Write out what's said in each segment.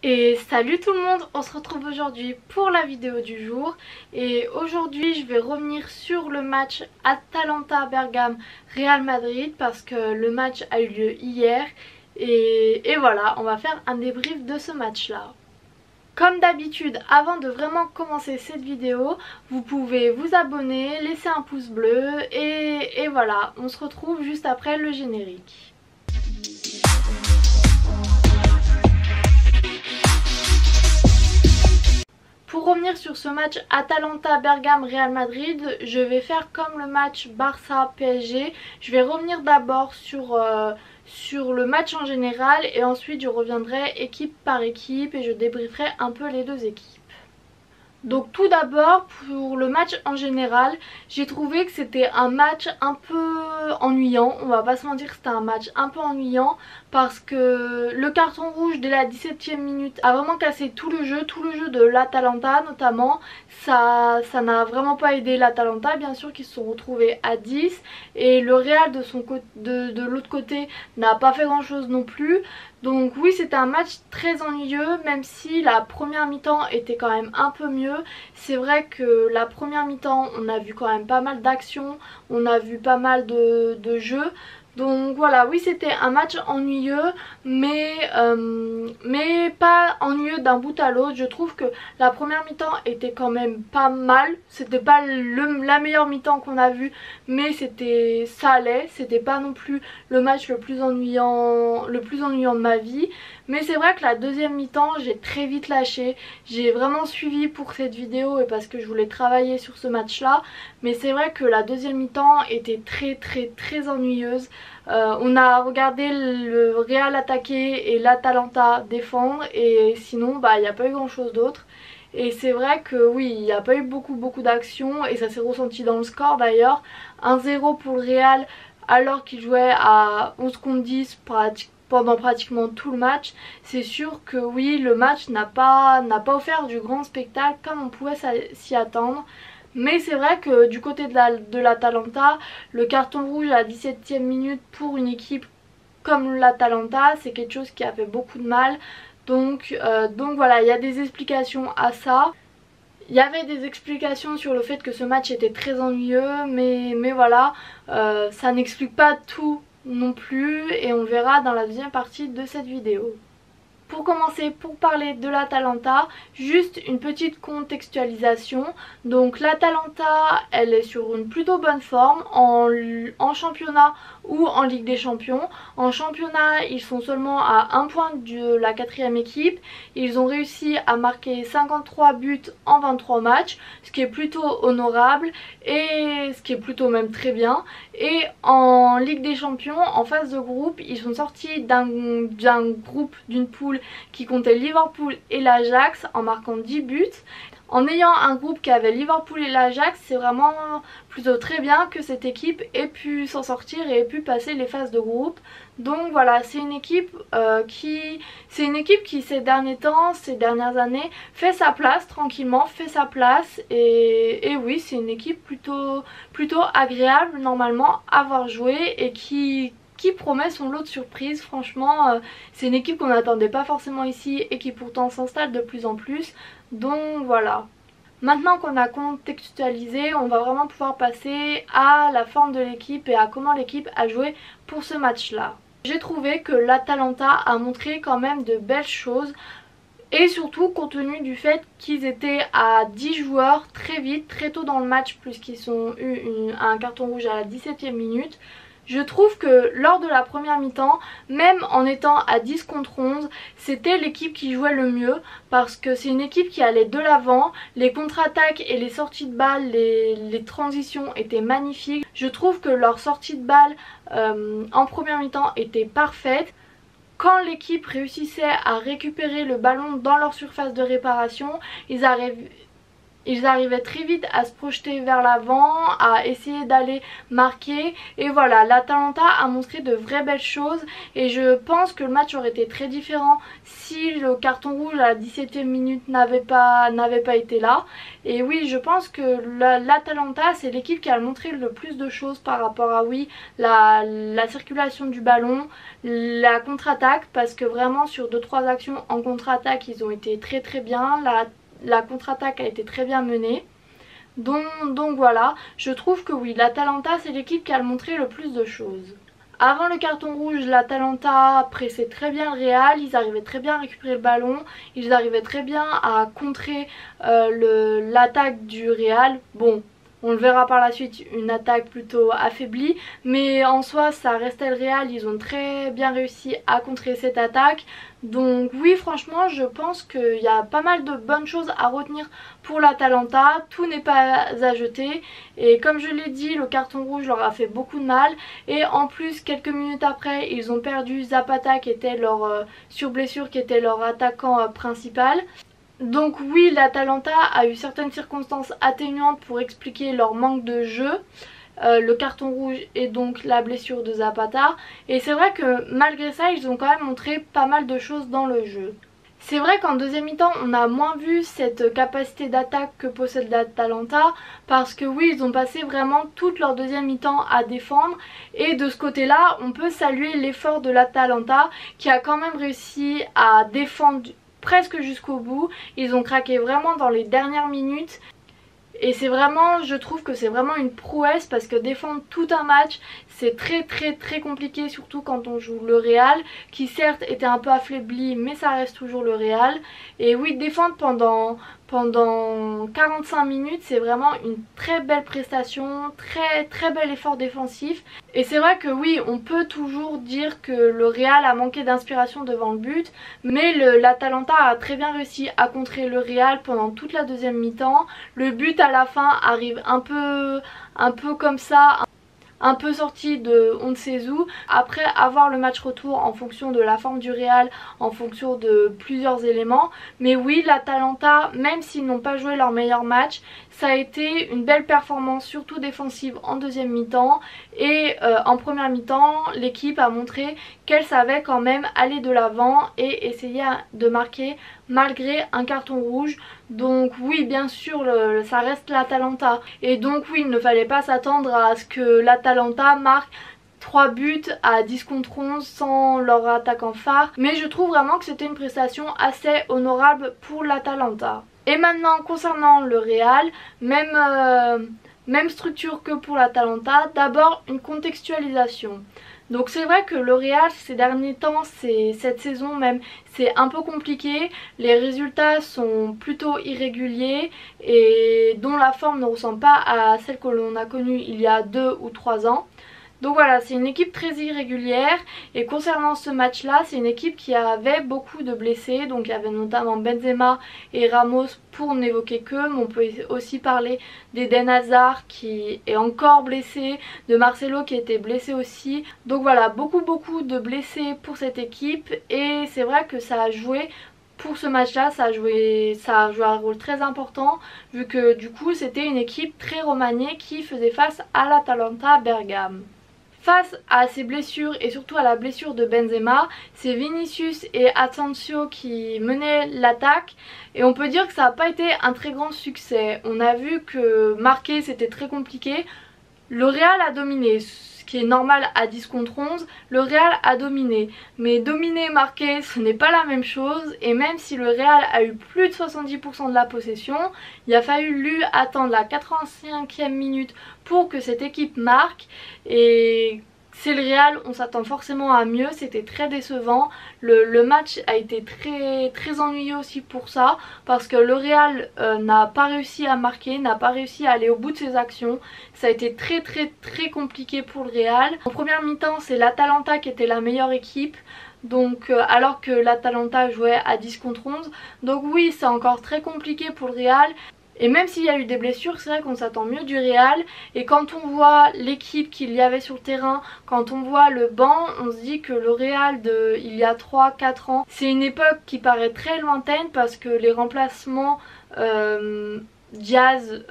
Et salut tout le monde, on se retrouve aujourd'hui pour la vidéo du jour. Et aujourd'hui je vais revenir sur le match Atalanta-Bergame Real Madrid parce que le match a eu lieu hier. Et voilà, on va faire un débrief de ce match là. Comme d'habitude, avant de vraiment commencer cette vidéo, vous pouvez vous abonner, laisser un pouce bleu et voilà, on se retrouve juste après le générique. Pour revenir sur ce match Atalanta-Bergame-Real Madrid, je vais faire comme le match Barça-PSG. Je vais revenir d'abord sur le match en général et ensuite je reviendrai équipe par équipe et je débrieferai un peu les deux équipes. Donc tout d'abord pour le match en général, j'ai trouvé que c'était un match un peu ennuyant. On va pas se mentir, c'était un match un peu ennuyant parce que le carton rouge dès la 17e minute a vraiment cassé tout le jeu de l'Atalanta notamment. Ça n'a vraiment pas aidé l'Atalanta, bien sûr qu'ils se sont retrouvés à 10 et le Real de l'autre côté n'a pas fait grand chose non plus. Donc oui, c'était un match très ennuyeux, même si la première mi-temps était quand même un peu mieux. C'est vrai que la première mi-temps, on a vu quand même pas mal d'actions, on a vu pas mal de jeux. Donc voilà, oui c'était un match ennuyeux, mais pas ennuyeux d'un bout à l'autre. Je trouve que la première mi-temps était quand même pas mal. C'était pas la meilleure mi-temps qu'on a vue, mais ça allait. C'était pas non plus le match le plus ennuyant de ma vie. Mais c'est vrai que la deuxième mi-temps, j'ai très vite lâché. J'ai vraiment suivi pour cette vidéo et parce que je voulais travailler sur ce match-là. Mais c'est vrai que la deuxième mi-temps était très ennuyeuse. On a regardé le Real attaquer et l'Atalanta défendre et sinon bah il n'y a pas eu grand chose d'autre. Et c'est vrai que oui, il n'y a pas eu beaucoup d'actions et ça s'est ressenti dans le score d'ailleurs. 1-0 pour le Real alors qu'il jouait à 11 contre 10 pendant pratiquement tout le match. C'est sûr que oui, le match n'a pas offert du grand spectacle comme on pouvait s'y attendre. Mais c'est vrai que du côté de l'Atalanta, le carton rouge à la 17e minute pour une équipe comme l'Atalanta, c'est quelque chose qui a fait beaucoup de mal. Donc voilà, il y a des explications à ça. Il y avait des explications sur le fait que ce match était très ennuyeux, mais voilà, ça n'explique pas tout non plus et on verra dans la deuxième partie de cette vidéo. Pour commencer, pour parler de l'Atalanta, juste une petite contextualisation. Donc l'Atalanta, elle est sur une plutôt bonne forme en championnat ou en Ligue des Champions. En championnat, ils sont seulement à 1 point de la 4e équipe. Ils ont réussi à marquer 53 buts en 23 matchs, ce qui est plutôt honorable et ce qui est plutôt même très bien. Et en Ligue des Champions, en phase de groupe, ils sont sortis d'une poule qui comptait Liverpool et l'Ajax en marquant 10 buts. En ayant un groupe qui avait Liverpool et l'Ajax, c'est vraiment plutôt très bien que cette équipe ait pu s'en sortir et ait pu passer les phases de groupe. Donc voilà, c'est une équipe qui ces derniers temps, ces dernières années, fait sa place tranquillement, fait sa place et oui, c'est une équipe plutôt agréable normalement à voir jouer et qui promet son lot de surprises. Franchement, c'est une équipe qu'on n'attendait pas forcément ici et qui pourtant s'installe de plus en plus. Donc voilà. Maintenant qu'on a contextualisé, on va vraiment pouvoir passer à la forme de l'équipe et à comment l'équipe a joué pour ce match-là. J'ai trouvé que l'Atalanta a montré quand même de belles choses. Et surtout compte tenu du fait qu'ils étaient à 10 joueurs très vite, très tôt dans le match, puisqu'ils ont eu un carton rouge à la 17e minute. Je trouve que lors de la première mi-temps, même en étant à 10 contre 11, c'était l'équipe qui jouait le mieux parce que c'est une équipe qui allait de l'avant, les contre-attaques et les sorties de balles, les transitions étaient magnifiques. Je trouve que leur sortie de balle en première mi-temps était parfaite. Quand l'équipe réussissait à récupérer le ballon dans leur surface de réparation, ils ils arrivaient très vite à se projeter vers l'avant, à essayer d'aller marquer. Et voilà, l'Atalanta a montré de vraies belles choses et je pense que le match aurait été très différent si le carton rouge à la 17e minute n'avait pas été là. Et oui, je pense que l'Atalanta c'est l'équipe qui a montré le plus de choses par rapport à la circulation du ballon, la contre-attaque, parce que vraiment sur 2-3 actions en contre-attaque ils ont été très très bien, la contre-attaque a été très bien menée. Donc voilà, je trouve que oui, l'Atalanta c'est l'équipe qui a montré le plus de choses. Avant le carton rouge, l'Atalanta pressait très bien le Real, ils arrivaient très bien à récupérer le ballon, ils arrivaient très bien à contrer l'attaque du Real. Bon, on le verra par la suite, une attaque plutôt affaiblie, mais en soi ça restait le Real, ils ont très bien réussi à contrer cette attaque. Donc oui, franchement je pense qu'il y a pas mal de bonnes choses à retenir pour l'Atalanta, tout n'est pas à jeter. Et comme je l'ai dit, le carton rouge leur a fait beaucoup de mal, et en plus quelques minutes après ils ont perdu Zapata qui était leur sur blessure, qui était leur attaquant principal. Donc oui, l'Atalanta a eu certaines circonstances atténuantes pour expliquer leur manque de jeu, le carton rouge et donc la blessure de Zapata. Et c'est vrai que malgré ça, ils ont quand même montré pas mal de choses dans le jeu. C'est vrai qu'en deuxième mi-temps, on a moins vu cette capacité d'attaque que possède l'Atalanta, parce que oui, ils ont passé vraiment toute leur deuxième mi-temps à défendre. Et de ce côté-là, on peut saluer l'effort de l'Atalanta qui a quand même réussi à défendre presque jusqu'au bout. Ils ont craqué vraiment dans les dernières minutes et c'est vraiment, je trouve que c'est vraiment une prouesse, parce que défendre tout un match c'est très compliqué, surtout quand on joue le Real qui certes était un peu affaibli mais ça reste toujours le Real. Et oui, défendre pendant 45 minutes c'est vraiment une très belle prestation, très bel effort défensif. Et c'est vrai que oui, on peut toujours dire que le Real a manqué d'inspiration devant le but, mais l'Atalanta a très bien réussi à contrer le Real pendant toute la deuxième mi-temps. Le but à la fin arrive un peu comme ça, un peu sorti de on ne sait où, après avoir le match retour en fonction de la forme du Real, en fonction de plusieurs éléments. Mais oui, l'Atalanta, même s'ils n'ont pas joué leur meilleur match, ça a été une belle performance, surtout défensive en deuxième mi-temps. Et en première mi-temps, l'équipe a montré qu'elle savait quand même aller de l'avant et essayer de marquer malgré un carton rouge. Donc oui, bien sûr, ça reste l'Atalanta. Et donc oui, il ne fallait pas s'attendre à ce que l'Atalanta marque 3 buts à 10 contre 11 sans leur attaquant phare. Mais je trouve vraiment que c'était une prestation assez honorable pour l'Atalanta. Et maintenant, concernant le Real, même structure que pour l'Atalanta. D'abord, une contextualisation. Donc c'est vrai que le Real ces derniers temps, cette saison même, c'est un peu compliqué. Les résultats sont plutôt irréguliers et dont la forme ne ressemble pas à celle que l'on a connue il y a 2 ou 3 ans. Donc voilà, c'est une équipe très irrégulière. Et concernant ce match là, c'est une équipe qui avait beaucoup de blessés. Donc il y avait notamment Benzema et Ramos pour n'évoquer que, mais on peut aussi parler d'Eden Hazard qui est encore blessé, de Marcelo qui était blessé aussi. Donc voilà, beaucoup de blessés pour cette équipe. Et c'est vrai que ça a joué. Pour ce match là, ça a joué un rôle très important, vu que du coup c'était une équipe très remaniée qui faisait face à l'Atalanta Bergame. Face à ces blessures et surtout à la blessure de Benzema, c'est Vinicius et Asensio qui menaient l'attaque et on peut dire que ça n'a pas été un très grand succès. On a vu que marquer c'était très compliqué. Le Real a dominé, ce qui est normal à 10 contre 11, le Real a dominé. Mais dominer et marquer, ce n'est pas la même chose. Et même si le Real a eu plus de 70% de la possession, il a fallu attendre la 85e minute pour que cette équipe marque. Et c'est le Real, on s'attend forcément à mieux, c'était très décevant. Le match a été très ennuyeux aussi pour ça, parce que le Real n'a pas réussi à marquer, n'a pas réussi à aller au bout de ses actions. Ça a été très compliqué pour le Real. En première mi-temps, c'est l'Atalanta qui était la meilleure équipe. Donc alors que l'Atalanta jouait à 10 contre 11. Donc oui, c'est encore très compliqué pour le Real. Et même s'il y a eu des blessures, c'est vrai qu'on s'attend mieux du Real. Et quand on voit l'équipe qu'il y avait sur le terrain, quand on voit le banc, on se dit que le Real il y a 3-4 ans, c'est une époque qui paraît très lointaine, parce que les remplacements Diaz,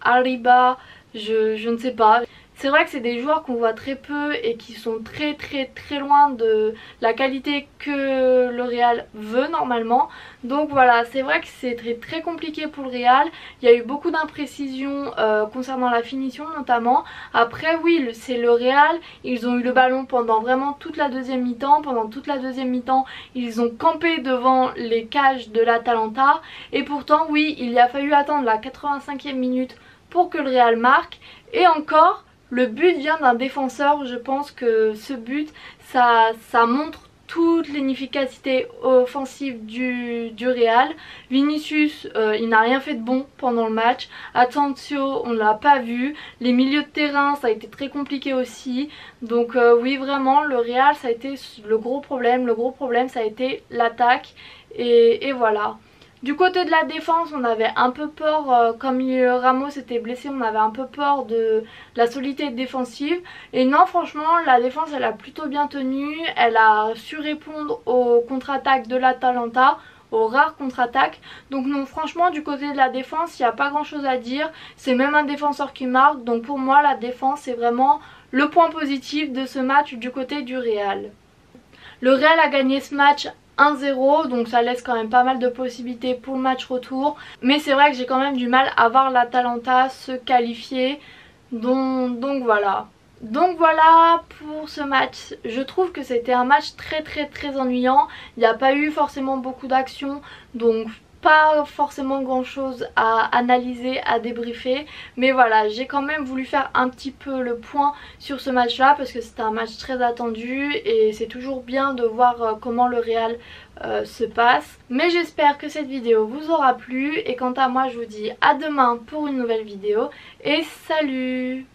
Ariba, je ne sais pas. C'est vrai que c'est des joueurs qu'on voit très peu et qui sont très loin de la qualité que le Real veut normalement. Donc voilà, c'est vrai que c'est très compliqué pour le Real. Il y a eu beaucoup d'imprécisions concernant la finition notamment. Après oui, c'est le Real, ils ont eu le ballon pendant vraiment toute la deuxième mi-temps. Pendant toute la deuxième mi-temps, ils ont campé devant les cages de l'Atalanta. Et pourtant oui, il a fallu attendre la 85e minute pour que le Real marque. Et encore, le but vient d'un défenseur. Je pense que ce but, ça montre toute l'inefficacité offensive du Real. Vinicius, il n'a rien fait de bon pendant le match. Asensio, on ne l'a pas vu. Les milieux de terrain, ça a été très compliqué aussi. Donc oui, vraiment, le Real, ça a été le gros problème. Le gros problème, ça a été l'attaque. Et voilà. Du côté de la défense, on avait un peu peur, comme Ramos était blessé, on avait un peu peur de la solidité défensive. Et non, franchement, la défense, elle a plutôt bien tenu. Elle a su répondre aux contre-attaques de l'Atalanta, aux rares contre-attaques. Donc non, franchement, du côté de la défense, il n'y a pas grand chose à dire. C'est même un défenseur qui marque. Donc pour moi, la défense, c'est vraiment le point positif de ce match du côté du Real. Le Real a gagné ce match 1-0, donc ça laisse quand même pas mal de possibilités pour le match retour. Mais c'est vrai que j'ai quand même du mal à voir l'Atalanta se qualifier. Donc voilà. Donc voilà pour ce match. Je trouve que c'était un match très ennuyant. Il n'y a pas eu forcément beaucoup d'actions, donc pas forcément grand chose à analyser, à débriefer. Mais voilà, j'ai quand même voulu faire un petit peu le point sur ce match là parce que c'était un match très attendu et c'est toujours bien de voir comment le Real se passe. Mais j'espère que cette vidéo vous aura plu et quant à moi je vous dis à demain pour une nouvelle vidéo et salut!